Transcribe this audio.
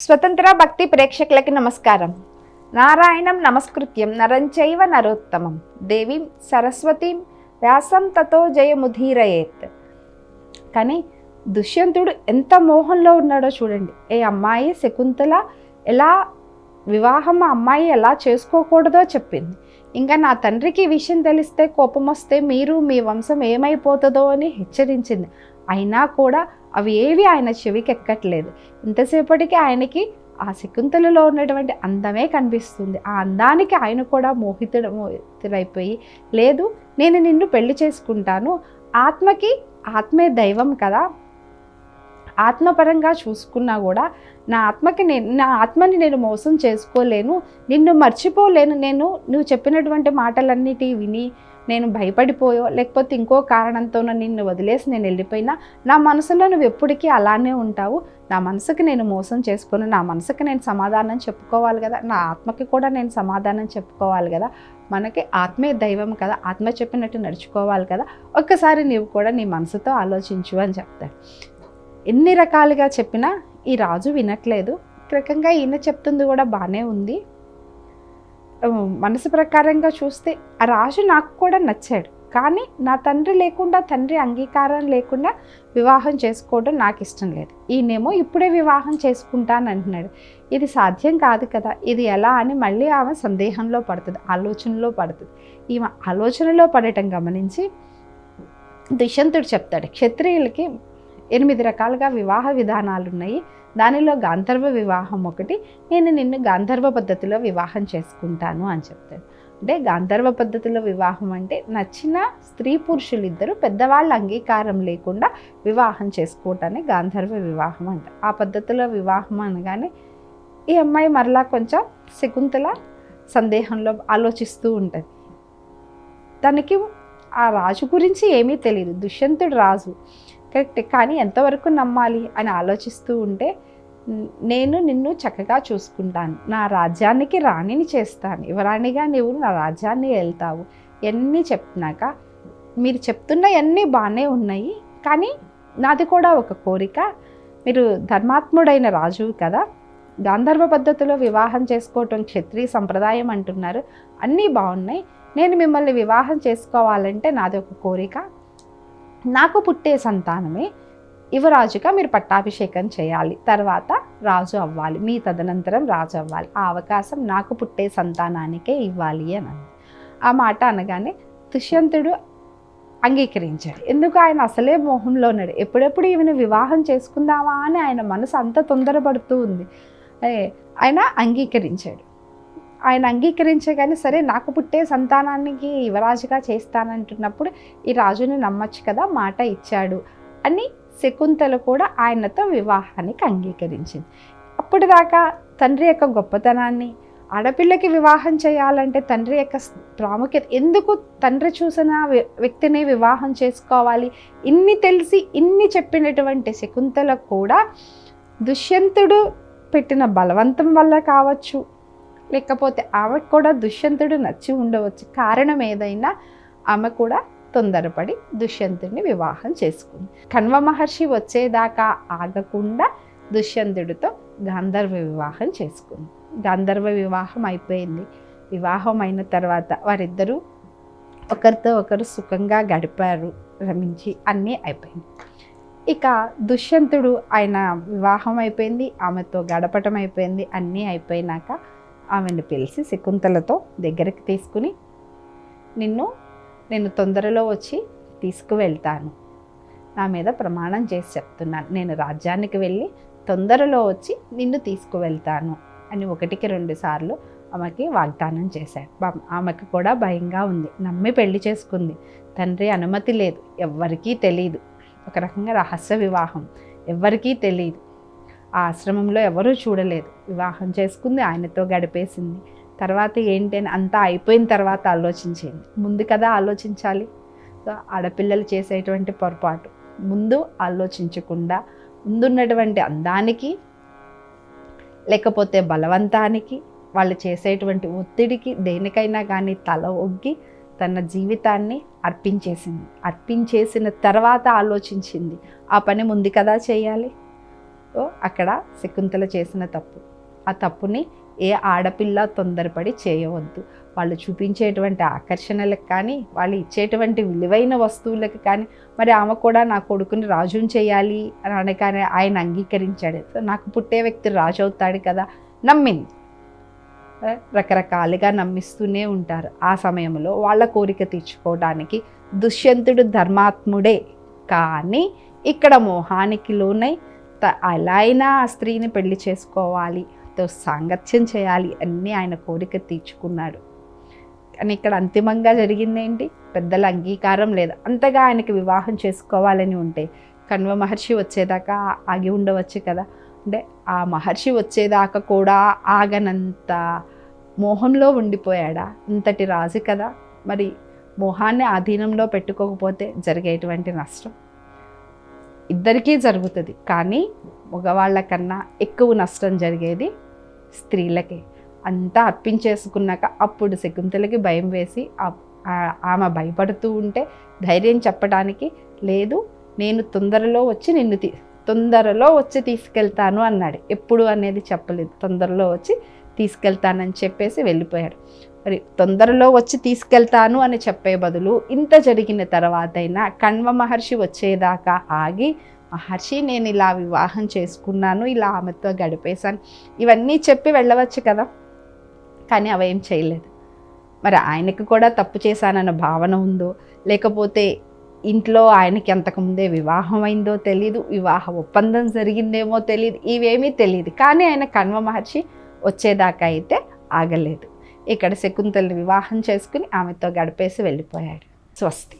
స్వతంత్ర భక్తి ప్రేక్షకులకి నమస్కారం. నారాయణం నమస్కృత్యం నరంచైవ నరోత్తమం దేవీం సరస్వతీం వ్యాసం తతో జయముధీరయేత్. కానీ దుష్యంతుడు ఎంత మోహంలో ఉన్నాడో చూడండి. అమ్మాయి శకుంతల ఎలా వివాహం అమ్మాయి ఎలా చేసుకోకూడదో చెప్పింది. ఇంకా నా తండ్రికి ఈ విషయం తెలిస్తే కోపం వస్తే మీరు మీ వంశం ఏమైపోతుందో అని హెచ్చరించింది. అయినా కూడా అవి ఏవి ఆయన చెవికి ఎక్కట్లేదు. ఇంతసేపటికి ఆయనకి ఆ శకుంతలలో ఉన్నటువంటి అందమే కనిపిస్తుంది. ఆ అందానికి ఆయన కూడా మోహితుడైపోయి, లేదు నేను నిన్ను పెళ్లి చేసుకుంటాను, ఆత్మే దైవం కదా, ఆత్మపరంగా చూసుకున్నా కూడా నా ఆత్మని నేను మోసం చేసుకోలేను, నిన్ను మర్చిపోలేను. నువ్వు చెప్పినటువంటి మాటలన్నిటి విని నేను భయపడిపోయో లేకపోతే ఇంకో కారణంతో నిన్ను వదిలేసి నేను వెళ్ళిపోయినా నా మనసులో నువ్వు ఎప్పటికీ అలానే ఉంటావు. నా మనసుకి నేను మోసం చేసుకుని నా మనసుకి నేను సమాధానం చెప్పుకోవాలి కదా, నా ఆత్మకి కూడా నేను సమాధానం చెప్పుకోవాలి కదా. మనకి ఆత్మే దైవం కదా, ఆత్మ చెప్పినట్టు నడుచుకోవాలి కదా. ఒక్కసారి నీవు కూడా నీ మనసుతో ఆలోచించు అని చెప్తాడు. ఎన్ని రకాలుగా చెప్పినా ఈ రాజు వినట్లేదు. ఒక రకంగా ఈయన చెప్తుంది కూడా బాగానే ఉంది. మనసు ప్రకారంగా చూస్తే ఆ రాజు నాకు కూడా నచ్చాడు, కానీ నా తండ్రి అంగీకారం లేకుండా వివాహం చేసుకోవడం నాకు ఇష్టం లేదు. ఈయనేమో ఇప్పుడే వివాహం చేసుకుంటాను అంటున్నాడు. ఇది సాధ్యం కాదు కదా, ఇది ఎలా అని మళ్ళీ ఆమె సందేహంలో పడుతుంది, ఆలోచనలో పడుతుంది. ఈమె ఆలోచనలో పడటం గమనించి దుష్యంతుడు చెప్తాడు, క్షత్రియులకి 8 రకాలుగా వివాహ విధానాలు ఉన్నాయి, దానిలో గాంధర్వ వివాహం ఒకటి, నేను నిన్ను గాంధర్వ పద్ధతిలో వివాహం చేసుకుంటాను అని చెప్తాడు. అంటే గాంధర్వ పద్ధతిలో వివాహం అంటే నచ్చిన స్త్రీ పురుషులు ఇద్దరు పెద్దవాళ్ళ అంగీకారం లేకుండా వివాహం చేసుకోవటాన్ని గాంధర్వ వివాహం అంట. ఆ పద్ధతిలో వివాహం అనగానే ఈ అమ్మాయి మరలా కొంచెం శకుంతల సందేహంలో ఆలోచిస్తూ ఉంటుంది. తనకి ఆ రాజు గురించి ఏమీ తెలియదు, దుష్యంతుడు రాజు కరెక్ట్, కానీ ఎంతవరకు నమ్మాలి అని ఆలోచిస్తూ ఉంటే, నేను నిన్ను చక్కగా చూసుకుంటాను, నా రాజ్యానికి రాణిని చేస్తాను, యువరాణిగా నీవు నా రాజ్యాన్ని వెళ్తావు, ఎన్ని చెప్పినాక మీరు చెప్తున్నవన్నీ బాగానే ఉన్నాయి, కానీ నాది కూడా ఒక కోరిక, మీరు ధర్మాత్ముడైన రాజువు కదా, గాంధర్వ పద్ధతిలో వివాహం చేసుకోవటం క్షత్రియ సంప్రదాయం అంటున్నారు, అన్నీ బాగున్నాయి, నేను మిమ్మల్ని వివాహం చేసుకోవాలంటే నాది ఒక కోరిక, నాకు పుట్టే సంతానమే యువరాజుగా మీరు పట్టాభిషేకం చేయాలి, తర్వాత రాజు అవ్వాలి, మీ తదనంతరం రాజు అవ్వాలి, ఆ అవకాశం నాకు పుట్టే సంతానానికే ఇవ్వాలి అని. ఆ మాట అనగానే దుష్యంతుడు అంగీకరించాడు. ఎందుకు ఆయన అసలే మోహంలో ఉన్నాడు, ఎప్పుడెప్పుడు ఈమెను వివాహం చేసుకుందామా అని ఆయన మనసు అంత తొందరపడుతూ ఉంది. ఆయన అంగీకరించాడు. ఆయన అంగీకరించగానే సరే నాకు పుట్టే సంతానానికి యువరాజుగా చేస్తానంటున్నప్పుడు ఈ రాజుని నమ్మచ్చు కదా, మాట ఇచ్చాడు అని శకుంతల కూడా ఆయనతో వివాహానికి అంగీకరించింది. అప్పుడు దాకా తండ్రి యొక్క గొప్పతనాన్ని, ఆడపిల్లకి వివాహం చేయాలంటే తండ్రి యొక్క ప్రాముఖ్యత, ఎందుకు తండ్రి చూసిన వ్యక్తిని వివాహం చేసుకోవాలి, ఇన్ని తెలిసి ఇన్ని చెప్పినటువంటి శకుంతల కూడా దుష్యంతుడు పెట్టిన బలవంతం వల్ల కావచ్చు, లేకపోతే ఆమెకు కూడా దుష్యంతుడు నచ్చి ఉండవచ్చు, కారణం ఏదైనా ఆమె కూడా తొందరపడి దుష్యంతుడిని వివాహం చేసుకుంది. కణ్వ మహర్షి వచ్చేదాకా ఆగకుండా దుష్యంతుడితో గాంధర్వ వివాహం చేసుకుంది. గాంధర్వ వివాహం అయిపోయింది. వివాహం అయిన తర్వాత వారిద్దరూ ఒకరితో ఒకరు సుఖంగా గడిపారు, రమించి అన్నీ అయిపోయింది. ఇక దుష్యంతుడు ఆయన వివాహం అయిపోయింది, ఆమెతో గడపటం అయిపోయింది, అన్నీ అయిపోయినాక ఆమెను పిలిచి శకుంతలతో దగ్గరికి తీసుకుని, నేను తొందరలో వచ్చి తీసుకువెళ్తాను, నా మీద ప్రమాణం చేసి చెప్తున్నాను, నేను రాజ్యానికి వెళ్ళి తొందరలో వచ్చి నిన్ను తీసుకువెళ్తాను అని 1-2 సార్లు ఆమెకి వాగ్దానం చేశాడు. ఆమెకు కూడా భయంగా ఉంది, నమ్మి పెళ్లి చేసుకుంది, తండ్రి అనుమతి లేదు, ఎవ్వరికీ తెలియదు, ఒక రకంగా రహస్య వివాహం, ఎవ్వరికీ తెలియదు, ఆ ఆశ్రమంలో ఎవరూ చూడలేదు, వివాహం చేసుకుంది, ఆయనతో గడిపేసింది. తర్వాత ఏంటి అని అంతా అయిపోయిన తర్వాత ఆలోచించింది. ముందు కదా ఆలోచించాలి. ఆడపిల్లలు చేసేటువంటి పొరపాటు, ముందు ఆలోచించకుండా ముందున్నటువంటి అందానికి లేకపోతే బలవంతానికి, వాళ్ళు చేసేటువంటి ఒత్తిడికి దేనికైనా కానీ తల ఒగ్గి తన జీవితాన్ని అర్పించేసిన తర్వాత ఆలోచించింది. ఆ పని ముందు కదా చేయాలి. అక్కడ శకుంతల చేసిన తప్పు. ఆ తప్పుని ఏ ఆడపిల్ల తొందరపడి చేయవద్దు. వాళ్ళు చూపించేటువంటి ఆకర్షణలకు కానీ, వాళ్ళు ఇచ్చేటువంటి విలువైన వస్తువులకు కానీ, మరి ఆమె కూడా నా కొడుకుని రాజుని చేయాలి అని అనగానే ఆయన అంగీకరించాడు. సో నాకు పుట్టే వ్యక్తి రాజు అవుతాడు కదా, నమ్మింది. రకరకాలుగా నమ్మిస్తూనే ఉంటారు. ఆ సమయంలో వాళ్ళ కోరిక తీర్చుకోవడానికి దుష్యంతుడు ధర్మాత్ముడే, కానీ ఇక్కడ మోహానికి లోనై ఎలా అయినా ఆ స్త్రీని పెళ్లి చేసుకోవాలి, సాంగత్యం చేయాలి అన్నీ ఆయన కోరిక తీర్చుకున్నాడు. కానీ ఇక్కడ అంతిమంగా జరిగింది ఏంటి? పెద్దల అంగీకారం లేదు. అంతగా ఆయనకి వివాహం చేసుకోవాలని ఉంటే కణ్వ మహర్షి వచ్చేదాకా ఆగి ఉండవచ్చు కదా. అంటే ఆ మహర్షి వచ్చేదాకా కూడా ఆగనంత మోహంలో ఉండిపోయాడా? ఇంతటి రాజు కదా. మరి మోహాన్ని ఆధీనంలో పెట్టుకోకపోతే జరిగేటువంటి నష్టం ఇద్దరికీ జరుగుతుంది. కానీ మగవాళ్ళ కన్నా ఎక్కువ నష్టం జరిగేది స్త్రీలకే. అంతా అర్పించేసుకున్నాక అప్పుడు శకుంతలకి భయం వేసి ఆమె భయపడుతూ ఉంటే ధైర్యం చెప్పడానికి లేదు, నేను తొందరలో వచ్చి తీసుకెళ్తాను అన్నాడు. ఎప్పుడు అనేది చెప్పలేదు. తొందరలో వచ్చి తీసుకెళ్తానని చెప్పేసి వెళ్ళిపోయాడు. మరి తొందరలో వచ్చి తీసుకెళ్తాను అని చెప్పే బదులు ఇంత జరిగిన తర్వాత అయినా కణ్వ మహర్షి వచ్చేదాకా ఆగి, మహర్షి నేను ఇలా వివాహం చేసుకున్నాను, ఇలా ఆమెతో గడిపేశాను, ఇవన్నీ చెప్పి వెళ్ళవచ్చు కదా. కానీ అవేం చేయలేదు. మరి ఆయనకు కూడా తప్పు చేశానన్న భావన ఉందో, లేకపోతే ఇంట్లో ఆయనకి అంతకుముందే వివాహం అయిందో తెలియదు, వివాహ ఒప్పందం జరిగిందేమో తెలియదు, ఇవేమీ తెలియదు. కానీ ఆయన కణ్వ మహర్షి వచ్చేదాకా అయితే ఆగలేదు. ఇక్కడ శకుంతలని వివాహం చేసుకుని ఆమెతో గడిపేసి వెళ్ళిపోయాడు. స్వస్తి.